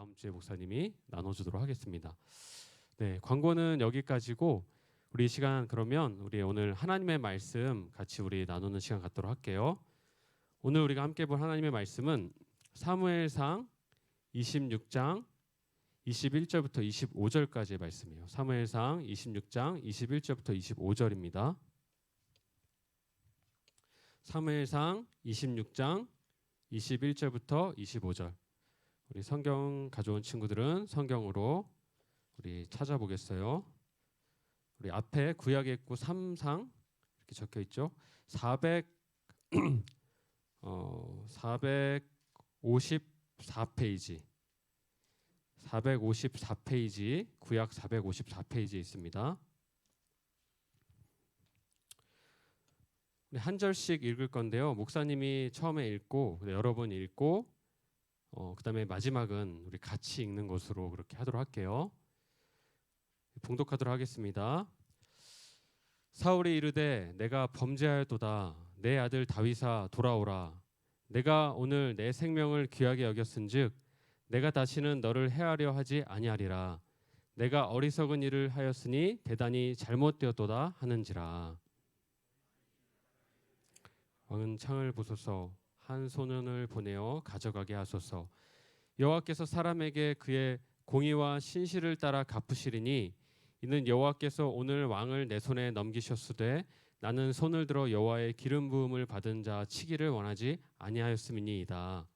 다음 주에 목사님이 나눠주도록 하겠습니다. 네, 광고는 여기까지고 우리 시간 그러면 우리 오늘 하나님의 말씀 같이 우리 나누는 시간 갖도록 할게요. 오늘 우리가 함께 볼 하나님의 말씀은 사무엘상 26장 21절부터 25절까지의 말씀이에요. 사무엘상 26장 21절부터 25절입니다. 사무엘상 26장 21절부터 25절. 우리 성경 가져온 친구들은 성경으로 우리 찾아보겠어요. 우리 앞에 구약의 있고 3상 이렇게 적혀 있죠. 454페이지. 454페이지 구약 454페이지에 있습니다. 한 절씩 읽을 건데요. 목사님이 처음에 읽고 여러 번 읽고 그다음에 마지막은 우리 같이 읽는 것으로 그렇게 하도록 할게요. 봉독하도록 하겠습니다. 사울이 이르되 내가 범죄하였도다. 내 아들 다윗아 돌아오라. 내가 오늘 내 생명을 귀하게 여겼은즉 내가 다시는 너를 해하려 하지 아니하리라. 내가 어리석은 일을 하였으니 대단히 잘못되었도다 하는지라. 왕은 창을 보소서. 한 소년을 보내어 가져가게 하소서. 여호와께서 사람에게 그의 공의와 신실을 따라 갚으시리니 이는 여호와께서 오늘 왕을 내 손에 넘기셨으되 나는 손을 들어 여호와의 기름 부음을 받은 자 치기를 원하지 아니하였음이니이다.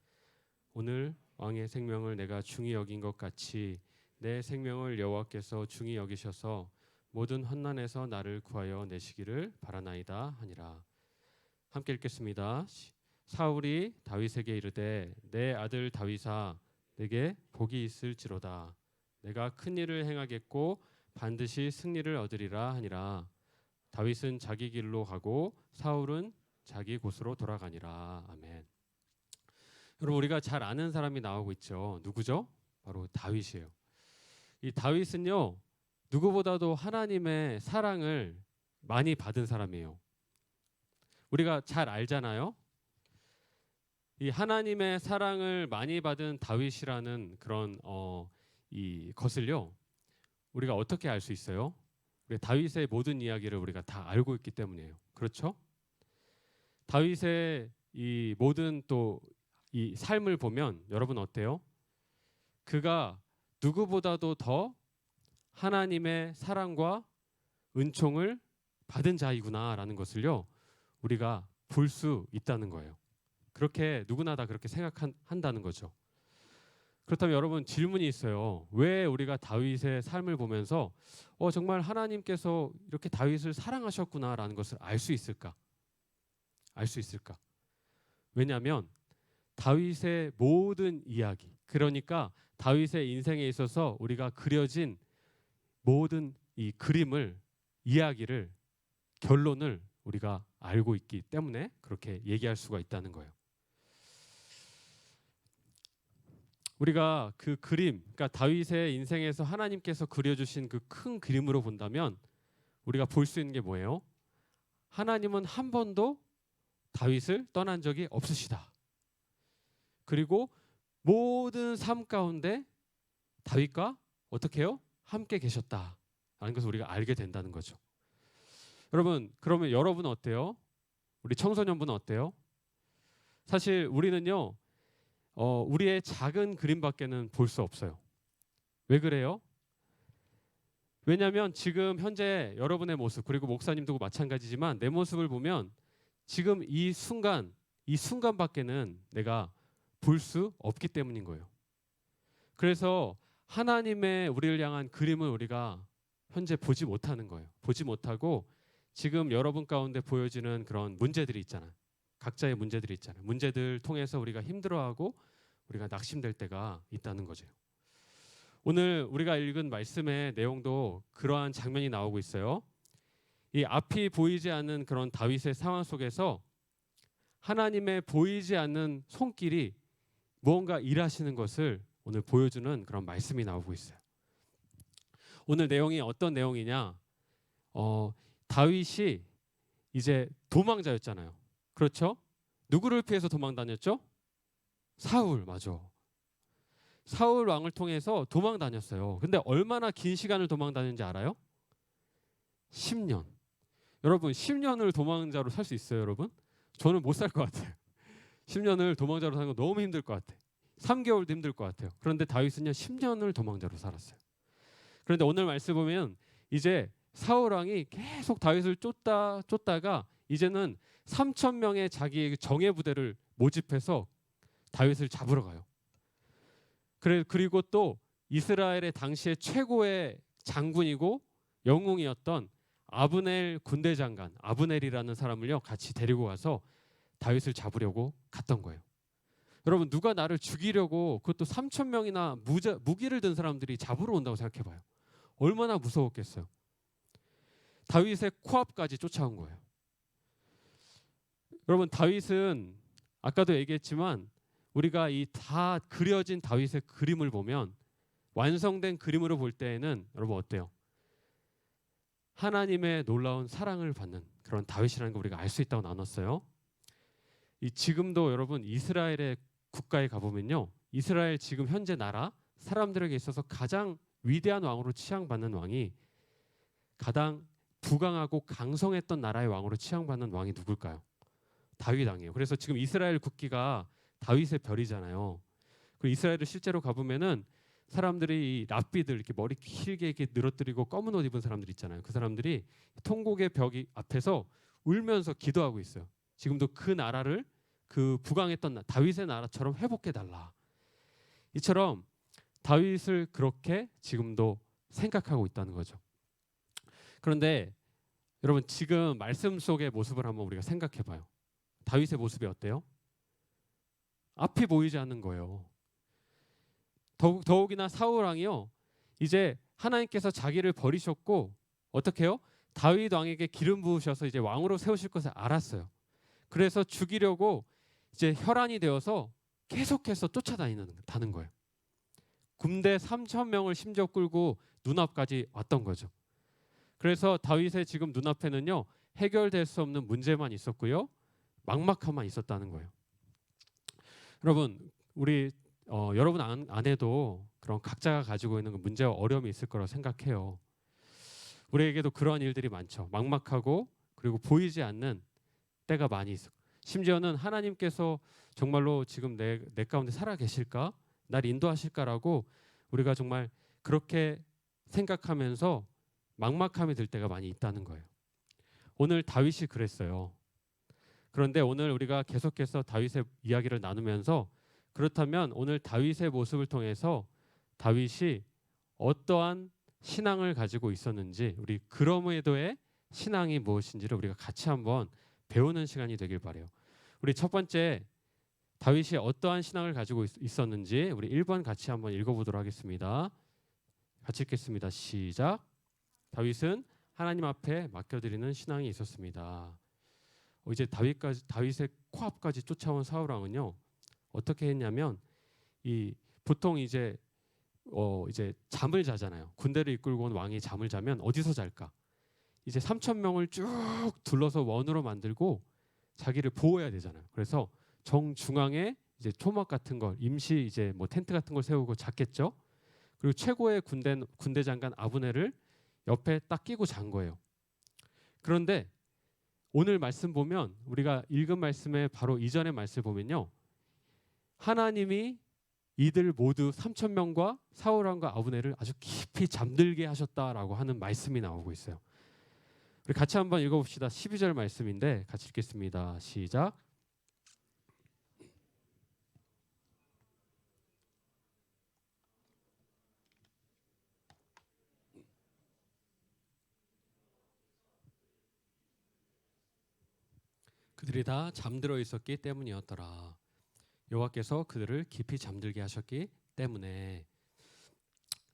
오늘 왕의 생명을 내가 중히 여긴 것 같이 내 생명을 여호와께서 중히 여기셔서 모든 환난에서 나를 구하여 내시기를 바라나이다 하니라. 함께 읽겠습니다. 사울이 다윗에게 이르되 내 아들 다윗아 내게 복이 있을지로다. 내가 큰 일을 행하겠고 반드시 승리를 얻으리라 하니라. 다윗은 자기 길로 가고 사울은 자기 곳으로 돌아가니라. 아멘. 여러분 우리가 잘 아는 사람이 나오고 있죠. 누구죠? 바로 다윗이에요. 이 다윗은요 누구보다도 하나님의 사랑을 많이 받은 사람이에요. 우리가 잘 알잖아요. 이 하나님의 사랑을 많이 받은 다윗이라는 그런 이 것을요 우리가 어떻게 알 수 있어요? 우리 다윗의 모든 이야기를 우리가 다 알고 있기 때문이에요. 그렇죠? 다윗의 이 모든 또 이 삶을 보면 여러분 어때요? 그가 누구보다도 더 하나님의 사랑과 은총을 받은 자이구나라는 것을요 우리가 볼 수 있다는 거예요. 그렇게 누구나 다 그렇게 생각한다는 거죠. 그렇다면 여러분 질문이 있어요. 왜 우리가 다윗의 삶을 보면서 정말 하나님께서 이렇게 다윗을 사랑하셨구나라는 것을 알 수 있을까? 알 수 있을까? 왜냐하면 다윗의 모든 이야기, 그러니까 다윗의 인생에 있어서 우리가 그려진 모든 이 그림을, 이야기를, 결론을 우리가 알고 있기 때문에 그렇게 얘기할 수가 있다는 거예요. 우리가 그 그림, 그러니까 다윗의 인생에서 하나님께서 그려주신 그 큰 그림으로 본다면 우리가 볼 수 있는 게 뭐예요? 하나님은 한 번도 다윗을 떠난 적이 없으시다. 그리고 모든 삶 가운데 다윗과 어떻게 해요? 함께 계셨다라는 것을 우리가 알게 된다는 거죠. 여러분, 그러면 여러분은 어때요? 우리 청소년분은 어때요? 사실 우리는요, 우리의 작은 그림밖에는 볼 수 없어요. 왜 그래요? 왜냐하면 지금 현재 여러분의 모습, 그리고 목사님도 마찬가지지만 내 모습을 보면 지금 이 순간밖에는 내가 볼 수 없기 때문인 거예요. 그래서 하나님의 우리를 향한 그림을 우리가 현재 보지 못하는 거예요. 보지 못하고 지금 여러분 가운데 보여지는 그런 문제들이 있잖아요. 각자의 문제들이 있잖아요. 문제들 통해서 우리가 힘들어하고 우리가 낙심될 때가 있다는 거죠. 오늘 우리가 읽은 말씀의 내용도 그러한 장면이 나오고 있어요. 이 앞이 보이지 않는 그런 다윗의 상황 속에서 하나님의 보이지 않는 손길이 무언가 일하시는 것을 오늘 보여주는 그런 말씀이 나오고 있어요. 오늘 내용이 어떤 내용이냐? 다윗이 이제 도망자였잖아요. 그렇죠? 누구를 피해서 도망 다녔죠? 사울, 맞아. 사울 왕을 통해서 도망 다녔어요. 근데 얼마나 긴 시간을 도망 다녔는지 알아요? 10년. 여러분 10년을 도망자로 살 수 있어요, 여러분? 저는 못 살 것 같아요. 10년을 도망자로 사는 거 너무 힘들 것 같아요. 3개월도 힘들 것 같아요. 그런데 다윗은요 10년을 도망자로 살았어요. 그런데 오늘 말씀 보면 이제 사울 왕이 계속 다윗을 쫓다가 이제는 3천 명의 자기의 정예 부대를 모집해서 다윗을 잡으러 가요. 그리고 또 이스라엘의 당시에 최고의 장군이고 영웅이었던 아브넬 군대 장관 아브넬이라는 사람을요 같이 데리고 가서 다윗을 잡으려고 갔던 거예요. 여러분 누가 나를 죽이려고 그것도 3천 명이나 무기를 든 사람들이 잡으러 온다고 생각해봐요. 얼마나 무서웠겠어요. 다윗의 코앞까지 쫓아온 거예요. 여러분 다윗은 아까도 얘기했지만 우리가 이 다 그려진 다윗의 그림을 보면 완성된 그림으로 볼 때에는 여러분 어때요? 하나님의 놀라운 사랑을 받는 그런 다윗이라는 걸 우리가 알 수 있다고 나눴어요. 지금도 여러분 이스라엘의 국가에 가보면요, 이스라엘 지금 현재 나라 사람들에게 있어서 가장 위대한 왕으로 치양받는 왕이 가장 부강하고 강성했던 나라의 왕으로 치양받는 왕이 누굴까요? 다윗 왕이에요. 그래서 지금 이스라엘 국기가 다윗의 별이잖아요. 그리고 이스라엘을 실제로 가보면은 사람들이 이 랍비들 이렇게 머리 길게 이렇게 늘어뜨리고 검은 옷 입은 사람들 있잖아요. 그 사람들이 통곡의 벽 앞에서 울면서 기도하고 있어요. 지금도 그 나라를 그 부강했던 다윗의 나라처럼 회복해 달라. 이처럼 다윗을 그렇게 지금도 생각하고 있다는 거죠. 그런데 여러분 지금 말씀 속의 모습을 한번 우리가 생각해 봐요. 다윗의 모습이 어때요? 앞이 보이지 않는 거예요. 더욱이나 사울 왕이요, 이제 하나님께서 자기를 버리셨고 어떻게 해요? 다윗 왕에게 기름 부으셔서 이제 왕으로 세우실 것을 알았어요. 그래서 죽이려고 이제 혈안이 되어서 계속해서 쫓아다니는 거예요. 군대 3천 명을 심지어 끌고 눈앞까지 왔던 거죠. 그래서 다윗의 지금 눈앞에는요 해결될 수 없는 문제만 있었고요, 막막함만 있었다는 거예요. 여러분 우리 여러분 안에도 그런 각자가 가지고 있는 문제와 어려움이 있을 거라고 생각해요. 우리에게도 그러한 일들이 많죠. 막막하고 그리고 보이지 않는 때가 많이 있어. 심지어는 하나님께서 정말로 지금 내 가운데 살아 계실까? 날 인도하실까라고 우리가 정말 그렇게 생각하면서 막막함이 들 때가 많이 있다는 거예요. 오늘 다윗이 그랬어요. 그런데 오늘 우리가 계속해서 다윗의 이야기를 나누면서 그렇다면 오늘 다윗의 모습을 통해서 다윗이 어떠한 신앙을 가지고 있었는지, 우리 그럼에도의 신앙이 무엇인지를 우리가 같이 한번 배우는 시간이 되길 바라요. 우리 첫 번째 다윗이 어떠한 신앙을 가지고 있었는지 우리 1번 같이 한번 읽어보도록 하겠습니다. 같이 읽겠습니다. 시작. 다윗은 하나님 앞에 맡겨드리는 신앙이 있었습니다. 이제 다윗의 코앞까지 쫓아온 사울 왕은요 어떻게 했냐면 보통 이제 잠을 자잖아요. 군대를 이끌고 온 왕이 잠을 자면 어디서 잘까? 이제 3천 명을 쭉 둘러서 원으로 만들고 자기를 보호해야 되잖아요. 그래서 정중앙에 이제 토막 같은 걸 임시 이제 뭐 텐트 같은 걸 세우고 잤겠죠. 그리고 최고의 군대 장관 아브넬을 옆에 딱 끼고 잔 거예요. 그런데 오늘 말씀 보면 우리가 읽은 말씀의 바로 이전의 말씀 보면요, 하나님이 이들 모두 3천 명과 사울 왕과 아브넬을 아주 깊이 잠들게 하셨다라고 하는 말씀이 나오고 있어요. 우리 같이 한번 읽어봅시다. 12절 말씀인데 같이 읽겠습니다. 시작. 그들이 다 잠들어 있었기 때문이었더라. 여호와께서 그들을 깊이 잠들게 하셨기 때문에.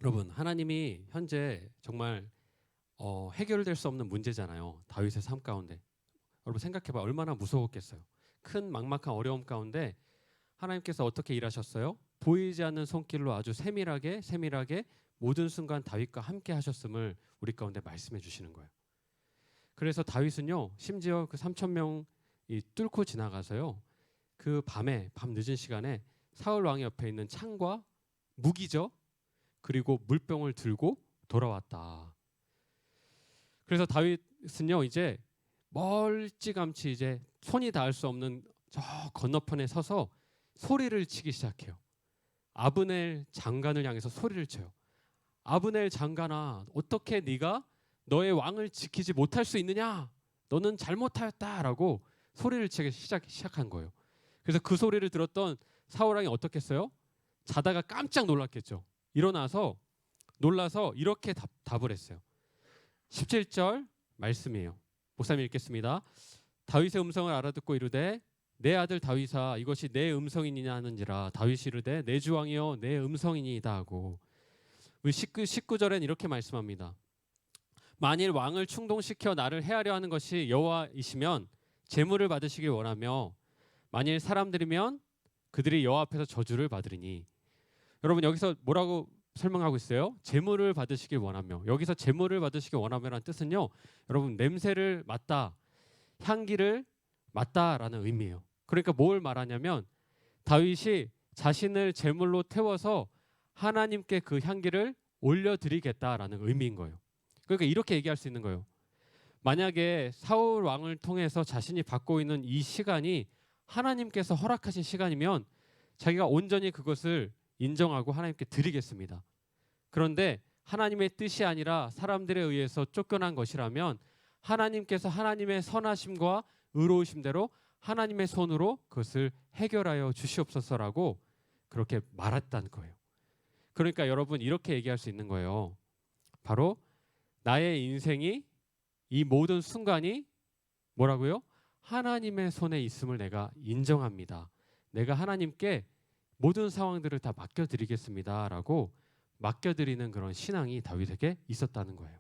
여러분 하나님이 현재 정말 해결될 수 없는 문제잖아요. 다윗의 삶 가운데. 여러분 생각해봐, 얼마나 무서웠겠어요. 큰 막막한 어려움 가운데 하나님께서 어떻게 일하셨어요? 보이지 않는 손길로 아주 세밀하게 모든 순간 다윗과 함께 하셨음을 우리 가운데 말씀해 주시는 거예요. 그래서 다윗은요 심지어 그 3천 명이 뚫고 지나가서요 그 밤 늦은 시간에 사울 왕의 옆에 있는 창과 무기죠. 그리고 물병을 들고 돌아왔다. 그래서 다윗은요 이제 멀찌감치 이제 손이 닿을 수 없는 저 건너편에 서서 소리를 치기 시작해요. 아브넬 장관을 향해서 소리를 쳐요. 아브넬 장관아, 어떻게 네가 너의 왕을 지키지 못할 수 있느냐? 너는 잘못하였다라고 소리를 치기 시작한 거예요. 그래서 그 소리를 들었던 사울 왕이 어떻게 했어요? 자다가 깜짝 놀랐겠죠. 일어나서 놀라서 이렇게 답을 했어요. 17절 말씀이에요. 목사님 읽겠습니다. 다윗의 음성을 알아듣고 이르되 내 아들 다윗아 이것이 내 음성이니냐 하는지라. 다윗이 이르되 내 주왕이여 내 음성이니이다 하고. 19절엔 이렇게 말씀합니다. 만일 왕을 충동시켜 나를 해하려 하는 것이 여호와이시면 제물을 받으시길 원하며 만일 사람들이면 그들이 여호와 앞에서 저주를 받으리니. 여러분 여기서 뭐라고 설명하고 있어요? 제물을 받으시길 원하며. 여기서 제물을 받으시길 원하며라는 뜻은요, 여러분 냄새를 맡다, 향기를 맡다라는 의미예요. 그러니까 뭘 말하냐면 다윗이 자신을 제물로 태워서 하나님께 그 향기를 올려드리겠다라는 의미인 거예요. 그러니까 이렇게 얘기할 수 있는 거예요. 만약에 사울 왕을 통해서 자신이 받고 있는 이 시간이 하나님께서 허락하신 시간이면 자기가 온전히 그것을 인정하고 하나님께 드리겠습니다. 그런데 하나님의 뜻이 아니라 사람들에 의해서 쫓겨난 것이라면 하나님께서 하나님의 선하심과 의로우심대로 하나님의 손으로 그것을 해결하여 주시옵소서라고 그렇게 말했다는 거예요. 그러니까 여러분 이렇게 얘기할 수 있는 거예요. 바로 나의 인생이 이 모든 순간이 뭐라고요? 하나님의 손에 있음을 내가 인정합니다. 내가 하나님께 모든 상황들을 다 맡겨드리겠습니다 라고 맡겨드리는 그런 신앙이 다윗에게 있었다는 거예요.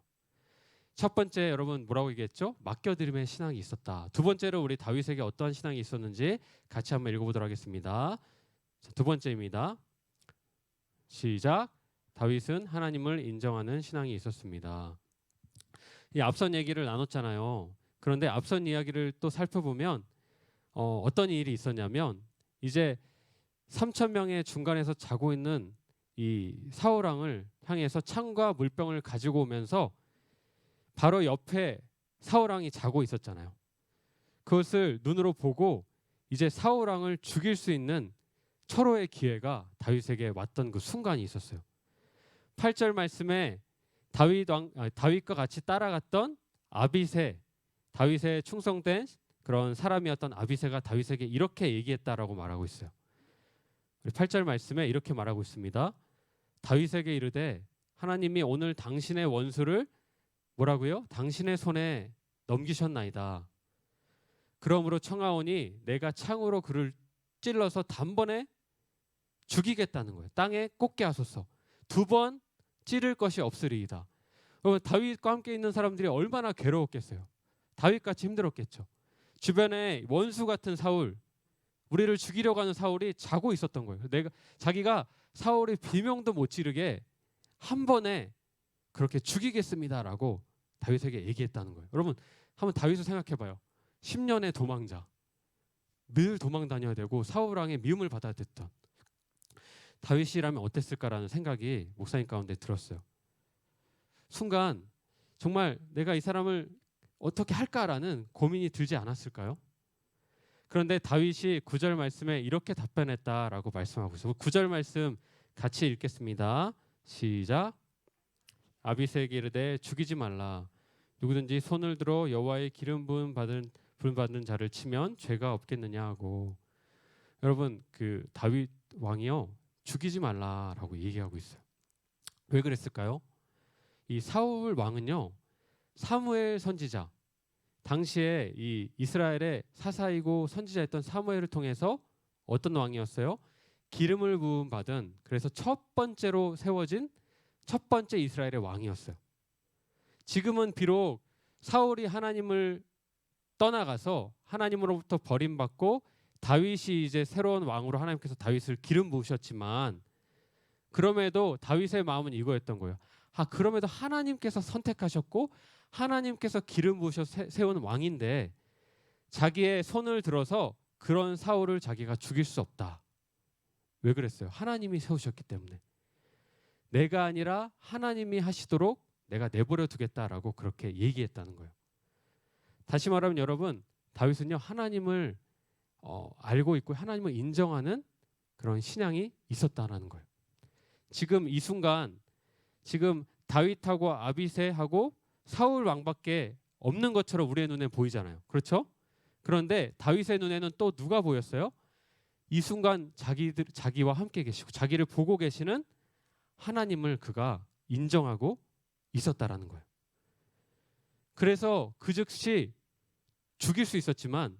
첫 번째 여러분 뭐라고 얘기했죠? 맡겨드림의 신앙이 있었다. 두 번째로 우리 다윗에게 어떠한 신앙이 있었는지 같이 한번 읽어보도록 하겠습니다. 자, 두 번째입니다. 시작. 다윗은 하나님을 인정하는 신앙이 있었습니다. 이 앞선 얘기를 나눴잖아요. 그런데 앞선 이야기를 또 살펴보면 어떤 일이 있었냐면 이제 3천 명의 중간에서 자고 있는 이 사울 왕을 향해서 창과 물병을 가지고 오면서 바로 옆에 사울 왕이 자고 있었잖아요. 그것을 눈으로 보고 이제 사울 왕을 죽일 수 있는 철호의 기회가 다윗에게 왔던 그 순간이 있었어요. 8절 말씀에 다윗과 같이 따라갔던 아비새, 다윗의 충성된 그런 사람이었던 아비새가 다윗에게 이렇게 얘기했다라고 말하고 있어요. 8절 말씀에 이렇게 말하고 있습니다. 다윗에게 이르되 하나님이 오늘 당신의 원수를 뭐라고요? 당신의 손에 넘기셨나이다. 그러므로 청하오니 내가 창으로 그를 찔러서 단번에 죽이겠다는 거예요. 땅에 꽂게 하소서. 두 번 찌를 것이 없으리이다. 다윗과 함께 있는 사람들이 얼마나 괴로웠겠어요. 다윗같이 힘들었겠죠. 주변에 원수 같은 사울, 우리를 죽이려고 하는 사울이 자고 있었던 거예요. 자기가 사울의 비명도 못 지르게 한 번에 그렇게 죽이겠습니다라고 다윗에게 얘기했다는 거예요. 여러분 한번 다윗을 생각해봐요. 10년의 도망자, 늘 도망 다녀야 되고 사울 왕의 미움을 받아야 됐던 다윗이라면 어땠을까라는 생각이 목사님 가운데 들었어요. 순간 정말 내가 이 사람을 어떻게 할까라는 고민이 들지 않았을까요? 그런데 다윗이 9절 말씀에 이렇게 답변했다라고 말씀하고 있어요. 9절 말씀 같이 읽겠습니다. 시작. 아비새에게 이르되 죽이지 말라. 누구든지 손을 들어 여호와의 기름 부음 받은 자를 치면 죄가 없겠느냐 하고. 여러분 그 다윗 왕이요 죽이지 말라라고 얘기하고 있어요. 왜 그랬을까요? 이 사울 왕은요 사무엘 선지자, 당시에 이 이스라엘의 사사이고 선지자였던 사무엘을 통해서 어떤 왕이었어요? 기름을 부음 받은, 그래서 첫 번째로 세워진 첫 번째 이스라엘의 왕이었어요. 지금은 비록 사울이 하나님을 떠나가서 하나님으로부터 버림받고 다윗이 이제 새로운 왕으로 하나님께서 다윗을 기름 부으셨지만 그럼에도 다윗의 마음은 이거였던 거예요. 그럼에도 하나님께서 선택하셨고 하나님께서 기름 부으셔서 세운 왕인데 자기의 손을 들어서 그런 사울을 자기가 죽일 수 없다. 왜 그랬어요? 하나님이 세우셨기 때문에. 내가 아니라 하나님이 하시도록 내가 내버려 두겠다라고 그렇게 얘기했다는 거예요. 다시 말하면 여러분, 다윗은요 하나님을 알고 있고 하나님을 인정하는 그런 신앙이 있었다라는 거예요. 지금 이 순간 지금 다윗하고 아비새하고 사울 왕밖에 없는 것처럼 우리의 눈에 보이잖아요. 그렇죠? 그런데 다윗의 눈에는 또 누가 보였어요? 이 순간 자기와 함께 계시고 자기를 보고 계시는 하나님을 그가 인정하고 있었다라는 거예요. 그래서 그 즉시 죽일 수 있었지만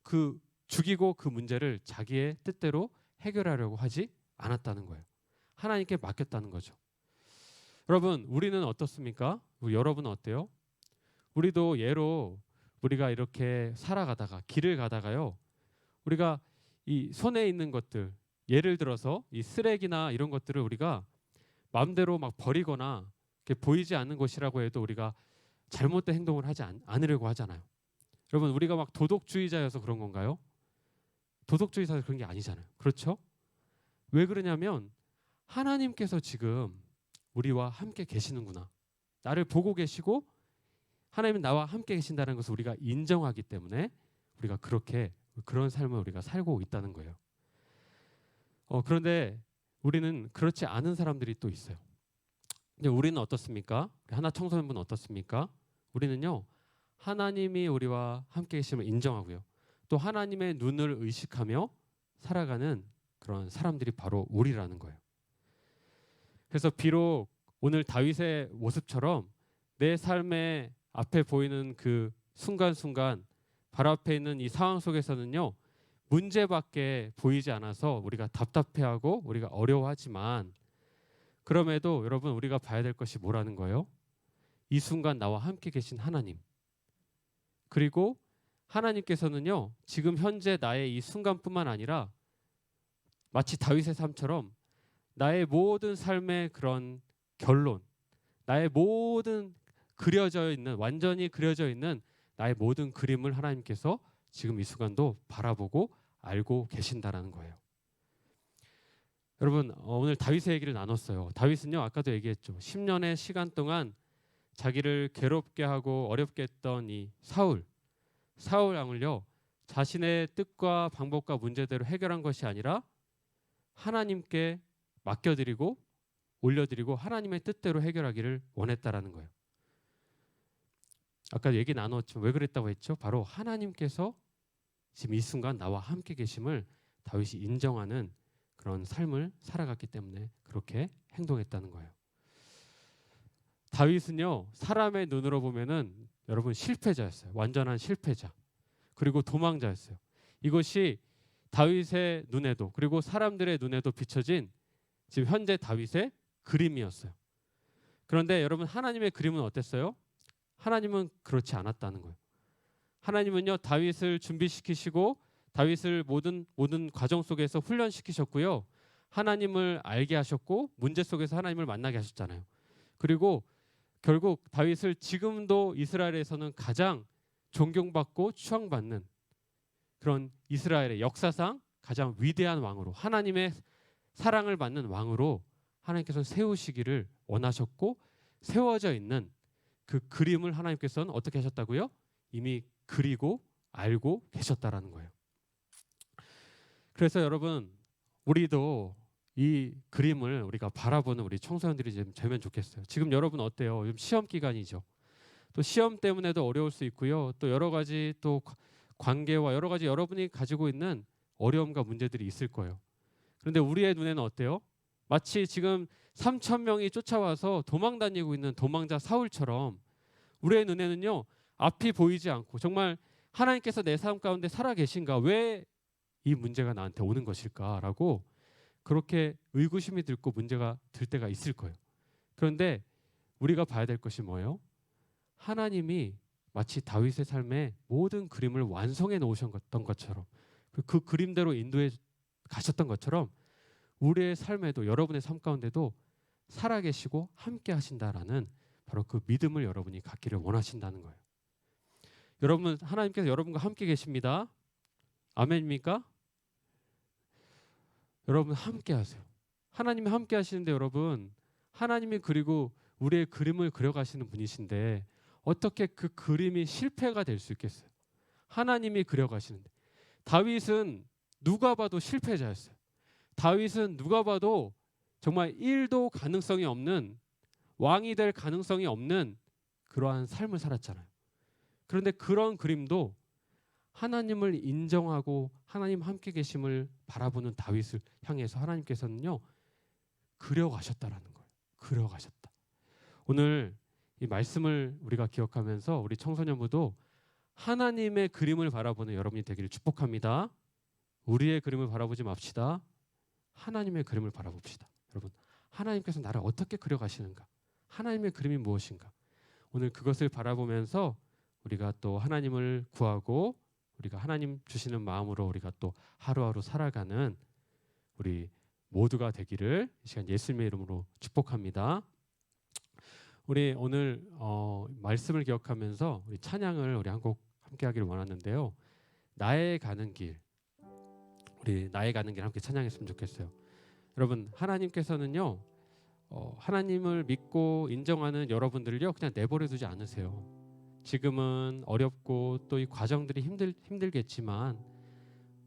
그 죽이고 그 문제를 자기의 뜻대로 해결하려고 하지 않았다는 거예요. 하나님께 맡겼다는 거죠. 여러분, 우리는 어떻습니까? 여러분은 어때요? 우리도 예로 우리가 이렇게 살아가다가 길을 가다가요, 우리가 이 손에 있는 것들, 예를 들어서 이 쓰레기나 이런 것들을 우리가 마음대로 막 버리거나 이렇게 보이지 않는 것이라고 해도 우리가 잘못된 행동을 하지 않으려고 하잖아요. 여러분, 우리가 막 도덕주의자여서 그런 건가요? 도덕주의자여서 그런 게 아니잖아요. 그렇죠? 왜 그러냐면 하나님께서 지금 우리와 함께 계시는구나, 나를 보고 계시고 하나님은 나와 함께 계신다는 것을 우리가 인정하기 때문에 우리가 그렇게 그런 삶을 우리가 살고 있다는 거예요. 그런데 우리는 그렇지 않은 사람들이 또 있어요. 근데 우리는 어떻습니까? 하나 청소년분 어떻습니까? 우리는요, 하나님이 우리와 함께 계심을 인정하고요, 또 하나님의 눈을 의식하며 살아가는 그런 사람들이 바로 우리라는 거예요. 그래서 비록 오늘 다윗의 모습처럼 내 삶의 앞에 보이는 그 순간순간 바로 앞에 있는 이 상황 속에서는요, 문제밖에 보이지 않아서 우리가 답답해하고 우리가 어려워하지만, 그럼에도 여러분 우리가 봐야 될 것이 뭐라는 거예요? 이 순간 나와 함께 계신 하나님, 그리고 하나님께서는요 지금 현재 나의 이 순간뿐만 아니라 마치 다윗의 삶처럼 나의 모든 삶의 그런 결론, 나의 모든 그려져 있는, 완전히 그려져 있는 나의 모든 그림을 하나님께서 지금 이 순간도 바라보고 알고 계신다라는 거예요. 여러분, 오늘 다윗의 얘기를 나눴어요. 다윗은요, 아까도 얘기했죠, 10년의 시간 동안 자기를 괴롭게 하고 어렵게 했던 이 사울 왕을요, 자신의 뜻과 방법과 문제대로 해결한 것이 아니라 하나님께 맡겨드리고 올려드리고 하나님의 뜻대로 해결하기를 원했다라는 거예요. 아까 얘기 나눴지만 왜 그랬다고 했죠? 바로 하나님께서 지금 이 순간 나와 함께 계심을 다윗이 인정하는 그런 삶을 살아갔기 때문에 그렇게 행동했다는 거예요. 다윗은요, 사람의 눈으로 보면은 여러분 실패자였어요. 완전한 실패자. 그리고 도망자였어요. 이것이 다윗의 눈에도, 그리고 사람들의 눈에도 비춰진 지금 현재 다윗의 그림이었어요. 그런데 여러분, 하나님의 그림은 어땠어요? 하나님은 그렇지 않았다는 거예요. 하나님은요, 다윗을 준비시키시고 다윗을 모든 과정 속에서 훈련시키셨고요, 하나님을 알게 하셨고 문제 속에서 하나님을 만나게 하셨잖아요. 그리고 결국 다윗을 지금도 이스라엘에서는 가장 존경받고 추앙받는 그런 이스라엘의 역사상 가장 위대한 왕으로, 하나님의 사랑을 받는 왕으로 하나님께서는 세우시기를 원하셨고, 세워져 있는 그 그림을 하나님께서는 어떻게 하셨다고요? 이미 그리고 알고 계셨다라는 거예요. 그래서 여러분, 우리도 이 그림을 우리가 바라보는 우리 청소년들이 좀 되면 좋겠어요. 지금 여러분 어때요? 지금 시험 기간이죠. 또 시험 때문에도 어려울 수 있고요, 또 여러 가지 또 관계와 여러 가지 여러분이 가지고 있는 어려움과 문제들이 있을 거예요. 그런데 우리의 눈에는 어때요? 마치 지금 3천 명이 쫓아와서 도망 다니고 있는 도망자 사울처럼 우리의 눈에는요, 앞이 보이지 않고 정말 하나님께서 내 삶 가운데 살아 계신가, 왜 이 문제가 나한테 오는 것일까라고 그렇게 의구심이 들고 문제가 들 때가 있을 거예요. 그런데 우리가 봐야 될 것이 뭐예요? 하나님이 마치 다윗의 삶의 모든 그림을 완성해 놓으셨던 것처럼, 그 그림대로 인도해 가셨던 것처럼 우리의 삶에도, 여러분의 삶 가운데도 살아계시고 함께 하신다라는 바로 그 믿음을 여러분이 갖기를 원하신다는 거예요. 여러분, 하나님께서 여러분과 함께 계십니다. 아멘입니까? 여러분 함께 하세요. 하나님이 함께 하시는데 여러분, 하나님이 그리고 우리의 그림을 그려가시는 분이신데 어떻게 그 그림이 실패가 될 수 있겠어요? 하나님이 그려가시는데. 다윗은 누가 봐도 실패자였어요. 다윗은 누가 봐도 정말 1도 가능성이 없는, 왕이 될 가능성이 없는 그러한 삶을 살았잖아요. 그런데 그런 그림도 하나님을 인정하고 하나님 함께 계심을 바라보는 다윗을 향해서 하나님께서는요, 그려가셨다라는 거예요. 그려가셨다. 오늘 이 말씀을 우리가 기억하면서 우리 청소년부도 하나님의 그림을 바라보는 여러분이 되기를 축복합니다. 우리의 그림을 바라보지 맙시다. 하나님의 그림을 바라봅시다. 여러분, 하나님께서 나를 어떻게 그려가시는가? 하나님의 그림이 무엇인가? 오늘 그것을 바라보면서 우리가 또 하나님을 구하고 우리가 하나님 주시는 마음으로 우리가 또 하루하루 살아가는 우리 모두가 되기를 이 시간 예수님의 이름으로 축복합니다. 우리 오늘 말씀을 기억하면서 우리 찬양을 우리 한 곡 함께 하기를 원하는데요. 나의 가는 길, 우리 나의 가는 길 함께 찬양했으면 좋겠어요. 여러분, 하나님께서는요, 하나님을 믿고 인정하는 여러분들을요 그냥 내버려 두지 않으세요. 지금은 어렵고 또 이 과정들이 힘들겠지만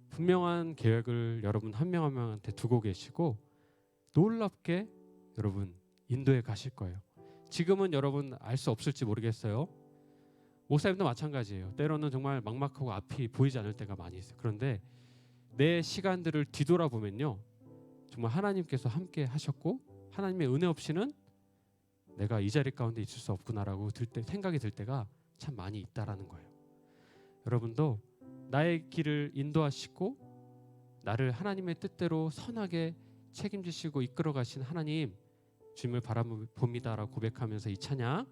분명한 계획을 여러분 한 명 한 명한테 두고 계시고 놀랍게 여러분 인도에 가실 거예요. 지금은 여러분 알 수 없을지 모르겠어요. 목사님도 마찬가지예요. 때로는 정말 막막하고 앞이 보이지 않을 때가 많이 있어요. 그런데 내 시간들을 뒤돌아보면요, 정말 하나님께서 함께 하셨고 하나님의 은혜 없이는 내가 이 자리 가운데 있을 수 없구나라고 생각이 들 때가 참 많이 있다라는 거예요. 여러분도 나의 길을 인도하시고 나를 하나님의 뜻대로 선하게 책임지시고 이끌어 가신 하나님 주님을 바라봅니다라고 고백하면서 이 찬양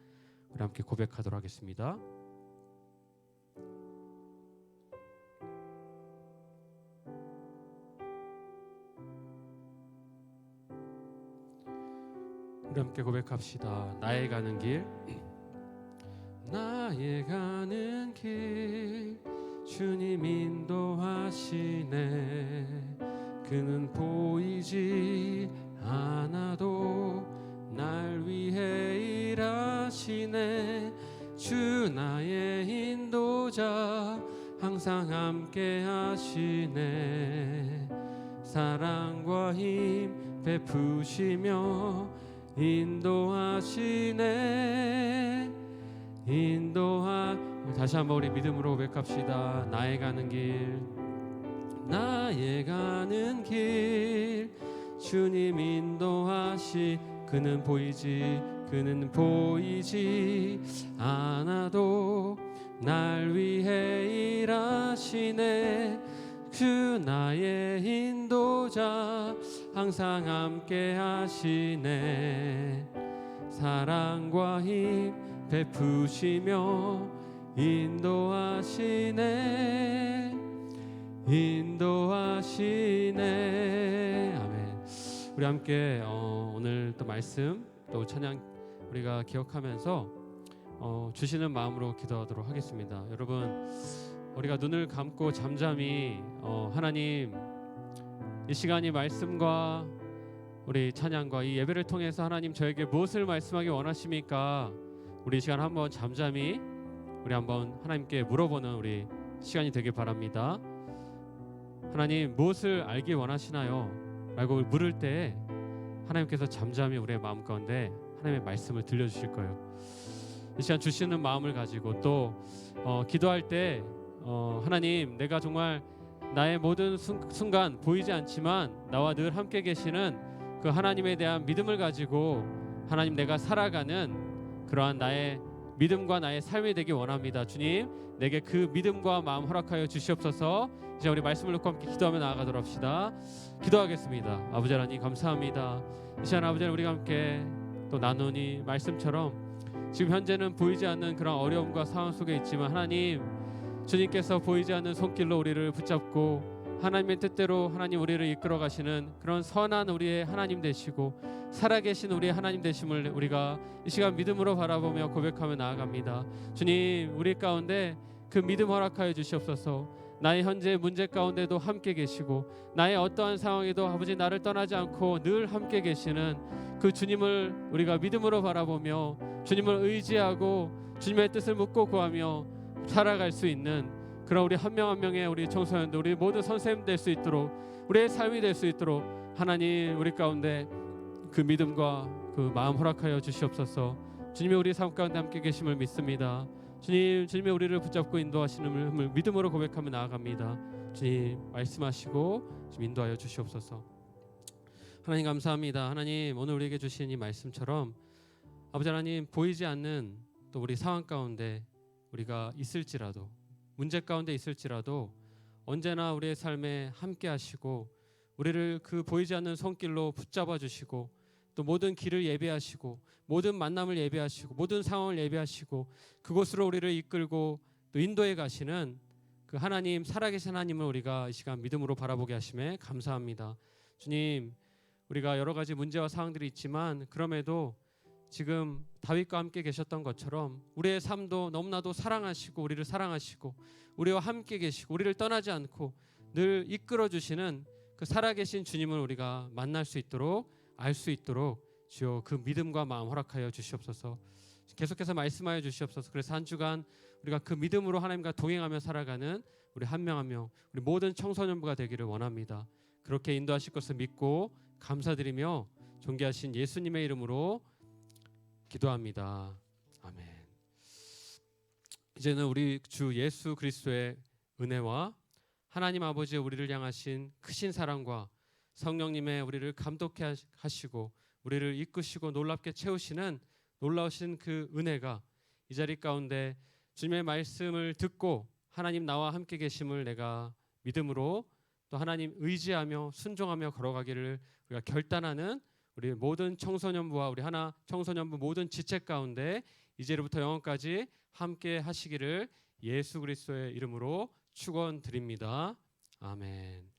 우리 함께 고백하도록 하겠습니다. 우리 함께 고백합시다. 나의 가는 길, 나의 가는 길 주님 인도하시네. 그는 보이지 않아도 날 위해 일하시네. 주 나의 인도자 항상 함께 하시네. 사랑과 힘 베푸시며 인도하시네. 다시 한번 우리 믿음으로 고백합시다. 나의 가는 길, 나의 가는 길 주님 인도하시. 그는 보이지 않아도 날 위해 일하시네. 주 나의 인도자 항상 함께 하시네. 사랑과 힘 베푸시며 인도하시네. 아멘. 우리 함께 오늘 또 말씀 또 찬양 우리가 기억하면서 주시는 마음으로 기도하도록 하겠습니다. 여러분, 우리가 눈을 감고 잠잠히 하나님 이 시간이 말씀과 우리 찬양과 이 예배를 통해서 하나님 저에게 무엇을 말씀하기 원하십니까? 우리 이 시간 한번 잠잠히 우리 한번 하나님께 물어보는 우리 시간이 되길 바랍니다. 하나님 무엇을 알기 원하시나요? 라고 물을 때 하나님께서 잠잠히 우리의 마음 가운데 하나님의 말씀을 들려주실 거예요. 이 시간 주시는 마음을 가지고 또 기도할 때 하나님 내가 정말 나의 모든 순간 보이지 않지만 나와 늘 함께 계시는 그 하나님에 대한 믿음을 가지고 하나님 내가 살아가는 그러한 나의 믿음과 나의 삶이 되기 원합니다. 주님 내게 그 믿음과 마음 허락하여 주시옵소서. 이제 우리 말씀을 놓고 함께 기도하며 나아가도록 합시다. 기도하겠습니다. 아버지 하나님 감사합니다. 이 시간 아버지 하나님 우리가 함께 또 나누니 말씀처럼 지금 현재는 보이지 않는 그런 어려움과 상황 속에 있지만 하나님 주님께서 보이지 않는 손길로 우리를 붙잡고 하나님의 뜻대로 하나님 우리를 이끌어 가시는 그런 선한 우리의 하나님 되시고 살아계신 우리의 하나님 되심을 우리가 이 시간 믿음으로 바라보며 고백하며 나아갑니다. 주님 우리 가운데 그 믿음 허락하여 주시옵소서. 나의 현재 문제 가운데도 함께 계시고 나의 어떠한 상황에도 아버지 나를 떠나지 않고 늘 함께 계시는 그 주님을 우리가 믿음으로 바라보며 주님을 의지하고 주님의 뜻을 묻고 구하며 살아갈 수 있는 그런 우리 한 명 한 명의 우리 청소년들, 우리 모든 선생님 될 수 있도록, 우리의 삶이 될 수 있도록 하나님 우리 가운데 그 믿음과 그 마음 허락하여 주시옵소서. 주님이 우리 삶 가운데 함께 계심을 믿습니다. 주님이 우리를 붙잡고 인도하시는 믿음으로 고백하며 나아갑니다. 주님 말씀하시고 주님 인도하여 주시옵소서. 하나님 감사합니다. 하나님 오늘 우리에게 주신 이 말씀처럼 아버지 하나님 보이지 않는 또 우리 상황 가운데 우리가 있을지라도, 문제 가운데 있을지라도 언제나 우리의 삶에 함께 하시고 우리를 그 보이지 않는 손길로 붙잡아 주시고 또 모든 길을 예배하시고 모든 만남을 예배하시고 모든 상황을 예배하시고 그곳으로 우리를 이끌고 또 인도해 가시는 그 하나님, 살아계신 하나님을 우리가 이 시간 믿음으로 바라보게 하심에 감사합니다. 주님, 우리가 여러 가지 문제와 상황들이 있지만 그럼에도 지금 다윗과 함께 계셨던 것처럼 우리의 삶도 너무나도 사랑하시고 우리를 사랑하시고 우리와 함께 계시고 우리를 떠나지 않고 늘 이끌어 주시는 그 살아계신 주님을 우리가 만날 수 있도록, 알 수 있도록 주여 그 믿음과 마음 허락하여 주시옵소서. 계속해서 말씀하여 주시옵소서. 그래서 한 주간 우리가 그 믿음으로 하나님과 동행하며 살아가는 우리 한 명 한 명, 우리 모든 청소년부가 되기를 원합니다. 그렇게 인도하실 것을 믿고 감사드리며 존귀하신 예수님의 이름으로 기도합니다. 아멘. 이제는 우리 주 예수 그리스도의 은혜와 하나님 아버지의 우리를 향하신 크신 사랑과 성령님의 우리를 감독해 하시고 우리를 이끄시고 놀랍게 채우시는 놀라우신 그 은혜가 이 자리 가운데 주님의 말씀을 듣고 하나님 나와 함께 계심을 내가 믿음으로 또 하나님 의지하며 순종하며 걸어가기를 우리가 결단하는 우리 모든 청소년부와 우리 하나 청소년부 모든 지체 가운데 이제로부터 영원까지 함께 하시기를 예수 그리스도의 이름으로 축원드립니다. 아멘.